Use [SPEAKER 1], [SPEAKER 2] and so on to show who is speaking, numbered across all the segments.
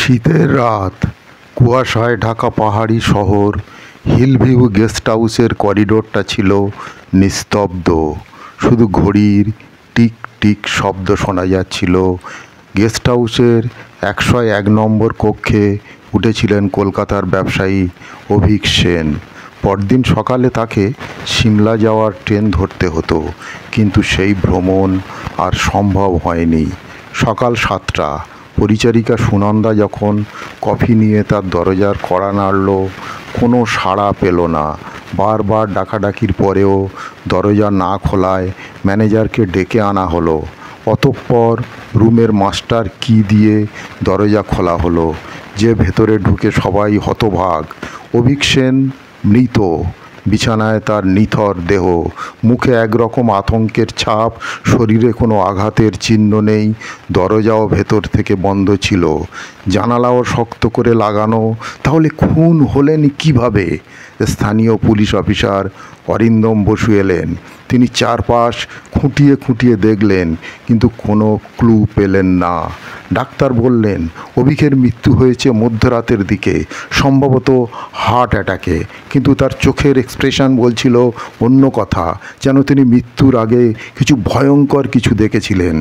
[SPEAKER 1] শীতের রাত, কুয়াশায় ঢাকা পাহাড়ি শহর। হিলভিউ গেস্ট হাউসের করিডোরটা ছিল নিস্তব্ধ। শুধু ঘড়ির টিক টিক শব্দ শোনা যাচ্ছিল। গেস্ট হাউসের 101 নম্বর কক্ষে উঠেছিলেন কলকাতার ব্যবসায়ী অভীক সেন। পরদিন সকালে তাকে সিমলা যাওয়ার ট্রেন ধরতে হতো, কিন্তু সেই ভ্রমণ আর সম্ভব হয়নি। সকাল 7টা, পরিচারিকা সুনন্দা যখন কফি নিয়ে তার দরজার কড়া নাড়ল, কোনো সাড়া পেল না। বারবার ডাকাডাকির পরেও দরজা না খোলায় ম্যানেজারকে ডেকে আনা হলো। অতঃপর রুমের মাস্টার কি দিয়ে দরজা খোলা হলো। যে ভেতরে ঢুকে সবাই হতবাক। অভীক সেন মৃত, বিছানায় তার নিথর দেহ, মুখে একরকম আতঙ্কের ছাপ, শরীরে কোনো আঘাতের চিহ্ন নেই। দরজাও ভেতর থেকে বন্ধ ছিল, জানালাও শক্ত করে লাগানো। তাহলে খুন হলেন কিভাবে? স্থানীয় পুলিশ অফিসার অরিন্দম বসু এলেন। তিনি চারপাশ খুঁটিয়ে খুঁটিয়ে দেখলেন, কিন্তু কোনো ক্লু পেলেন না। ডাক্তার বললেন অভীকের মৃত্যু হয়েছে মধ্যরাতের দিকে, সম্ভবত হার্ট অ্যাটাকে, কিন্তু তার চোখের এক্সপ্রেশন বলছিল অন্য কথা, যেন তিনি মৃত্যুর আগে কিছু ভয়ঙ্কর কিছু দেখেছিলেন।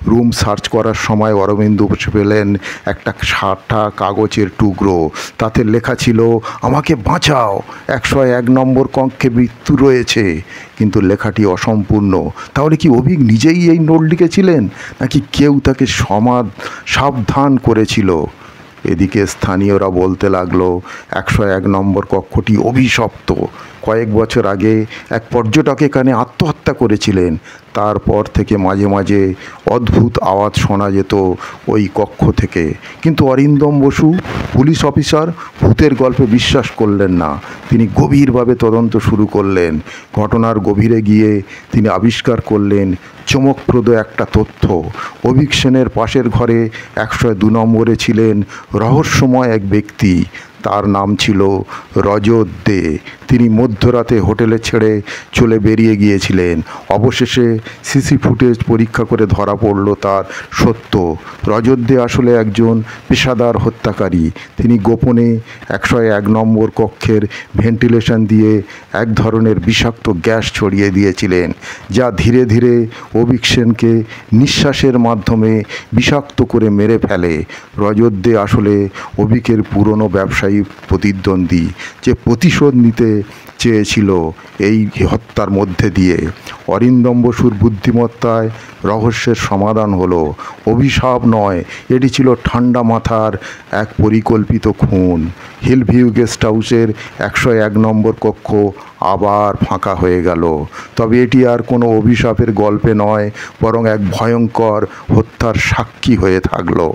[SPEAKER 1] রুম সার্চ করার সময় অরবিন্দ বসে পেলেন একটা সাদা কাগজের টুকরো। তাতে লেখা ছিল, আমাকে বাঁচাও, 101 নম্বর কক্ষে মৃত্যু রয়েছে। কিন্তু লেখাটি অসম্পূর্ণ। তাহলে কি অভীক নিজেই এই নোট লিখেছিলেন, নাকি কেউ তাকে সাবধান করেছিল? এদিকে স্থানীয়রা বলতে লাগলো 101 নম্বর কক্ষটি অভিশপ্ত। কয়েক বছর আগে এক পর্যটক এখানে আত্মহত্যা করেছিলেন। তারপর থেকে মাঝে মাঝে অদ্ভুত আওয়াজ শোনা যেত ওই কক্ষ থেকে। কিন্তু অরিন্দম বসু, পুলিশ অফিসার, ভূতের গল্পে বিশ্বাস করলেন না। তিনি গভীরভাবে তদন্ত শুরু করলেন। ঘটনার গভীরে গিয়ে তিনি আবিষ্কার করলেন চমকপ্রদ একটা তথ্য। অভীক সেনের পাশের ঘরে 102 নম্বরে ছিলেন রহস্যময় এক ব্যক্তি। তার নাম ছিল রজত দে। তিনি মধ্যরাতে হোটেলে ছেড়ে চলে বেরিয়ে গিয়েছিলেন। অবশেষে সিসি ফুটেজ পরীক্ষা করে ধরা পড়ল তার সত্য। রজত দে আসলে একজন পেশাদার হত্যাকারী। তিনি গোপনে 101 নম্বর কক্ষের ভেন্টিলেশন দিয়ে এক ধরনের বিষাক্ত গ্যাস ছড়িয়ে দিয়েছিলেন, যা ধীরে ধীরে অভীক সেনকে নিঃশ্বাসের মাধ্যমে বিষাক্ত করে মেরে ফেলে। রজত দে আসলে অভীকের পুরনো ব্যবসায়ী প্রতিদ্বন্দ্বী, যে প্রতিশোধ নিতে চেয়েছিল এই হত্যার মধ্যে দিয়ে। অরিন্দম বসুর বুদ্ধিমত্তায় রহস্যের সমাধান হলো। অভিশাপ নয়, এটি ছিল ঠান্ডা মাথার এক পরিকল্পিত খুন। হিলভিউ গেস্ট হাউসের 101 নম্বর কক্ষ আবার ফাঁকা হয়ে গেল। তবে এটি আর কোনো অভিশাপের গল্পে নয়, বরং এক ভয়ঙ্কর হত্যার সাক্ষী হয়ে থাকলো।